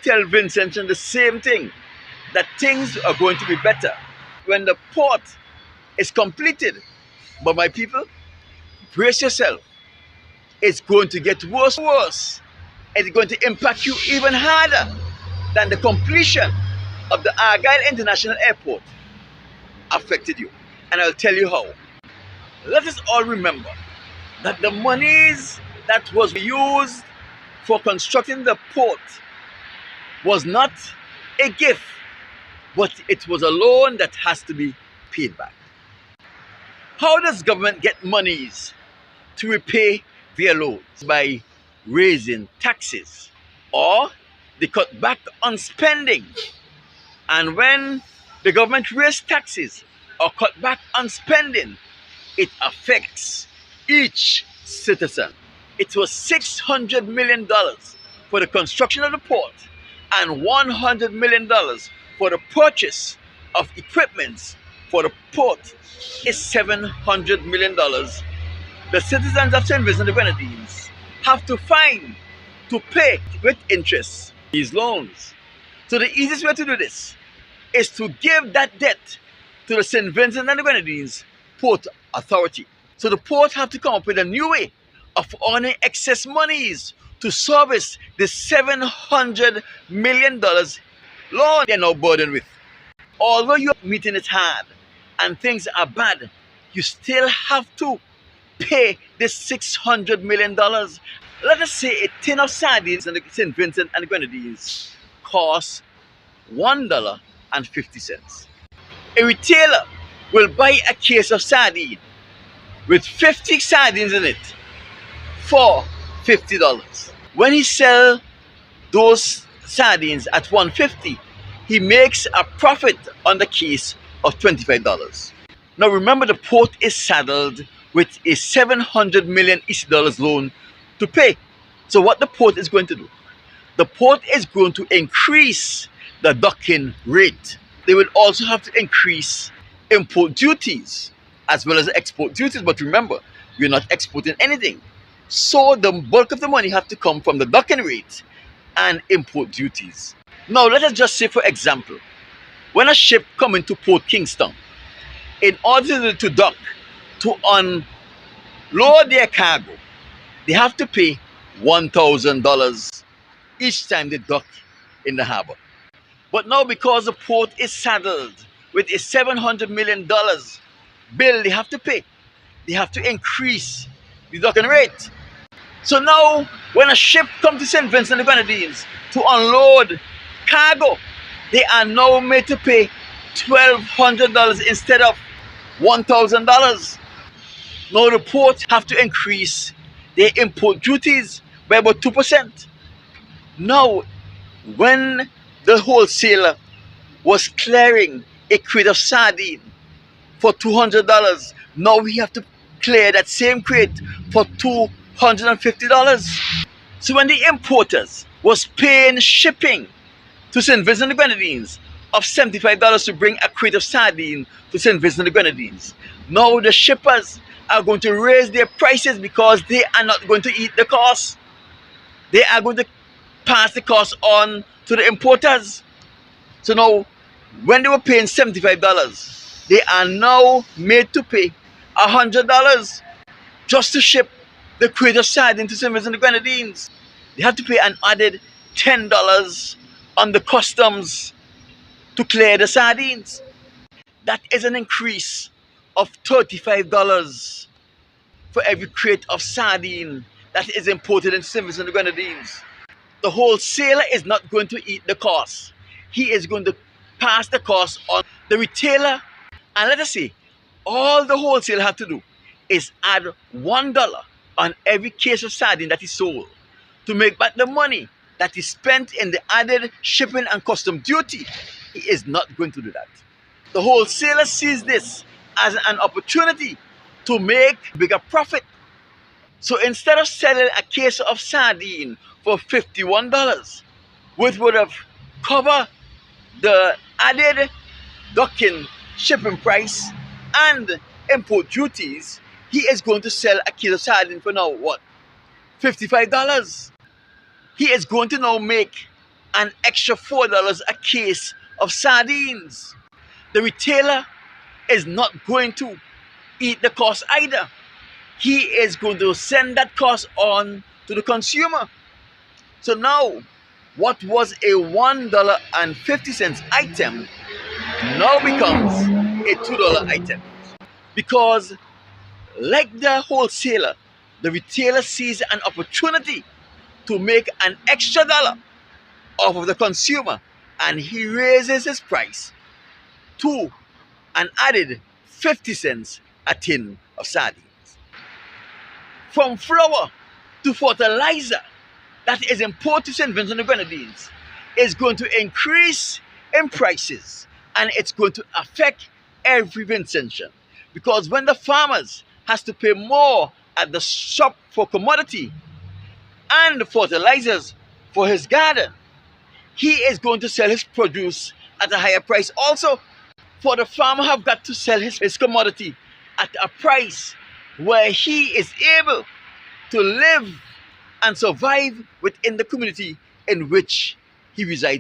tell Vincent the same thing, that things are going to be better when the port is completed. But my people, brace yourself. It's going to get worse and worse. It's going to impact you even harder than the completion of the Argyle International Airport affected you. And I'll tell you how. Let us all remember that the monies that was used for constructing the port was not a gift, but it was a loan that has to be paid back. How does government get monies to repay their loans? By raising taxes, or they cut back on spending. And when the government raises taxes or cut back on spending, it affects each citizen. It was $600 million for the construction of the port and $100 million for the purchase of equipment for the port. Is $700 million. The citizens of St. Vincent and the Grenadines have to pay with interest these loans. So the easiest way to do this is to give that debt to the St. Vincent and the Grenadines Port Authority. So the port have to come up with a new way of earning excess monies to service the $700 million loan they're now burdened with. Although you're meeting it hard and things are bad, you still have to pay this $600 million. Let us say a tin of sardines in the St. Vincent and the Grenadines costs $1.50. A retailer will buy a case of sardine with 50 sardines in it for $50. When he sells those sardines at $1.50, he makes a profit on the case of $25. Now remember, the port is saddled with a $700 million loan to pay. So what the port is going to do? The port is going to increase the docking rate. They will also have to increase import duties as well as export duties. But remember, we're not exporting anything. So the bulk of the money have to come from the docking rate and import duties. Now let us just say, for example, when a ship comes into Port Kingstown, in order to dock, to unload their cargo, they have to pay $1,000 each time they dock in the harbor. But now, because the port is saddled with a $700 million bill they have to pay, they have to increase the docking rate. So now, when a ship comes to St. Vincent and the Grenadines to unload cargo, they are now made to pay $1,200 instead of $1,000. Now the port have to increase their import duties by about 2%. Now, when the wholesaler was clearing a crate of sardine for $200, now we have to clear that same crate for $250. So when the importers was paying shipping to St. Vincent and the Grenadines of $75 to bring a crate of sardine to St. Vincent and the Grenadines, now the shippers are going to raise their prices because they are not going to eat the cost. They are going to pass the cost on to the importers. So now, when they were paying $75, they are now made to pay $100 just to ship the crate of sardine to St. Vincent and the Grenadines. They have to pay an added $10 on the customs to clear the sardines. That is an increase of $35 for every crate of sardine that is imported in St. Vincent and the Grenadines. The wholesaler is not going to eat the cost. He is going to pass the cost on the retailer. And let us say, all the wholesaler have to do is add $1 on every case of sardine that is sold to make back the money that is spent in the added shipping and custom duty. He is not going to do that. The wholesaler sees this as an opportunity to make bigger profit. So instead of selling a case of sardine for $51, which would have covered the added docking shipping price and import duties, he is going to sell a case of sardine for now what? $55. He is going to now make an extra $4 a case of sardines. The retailer is not going to eat the cost either. He is going to send that cost on to the consumer. So now, what was a $1.50 item now becomes a $2 item. Because, like the wholesaler, the retailer sees an opportunity to make an extra dollar off of the consumer, and he raises his price to an added 50 cents a tin of sardines. From flour to fertilizer that is imported to St. Vincent and the Grenadines is going to increase in prices, and it's going to affect every Vincentian. Because when the farmers has to pay more at the shop for commodity and the fertilizers for his garden, he is going to sell his produce at a higher price also. For the farmer have got to sell his commodity at a price where he is able to live and survive within the community in which he resides.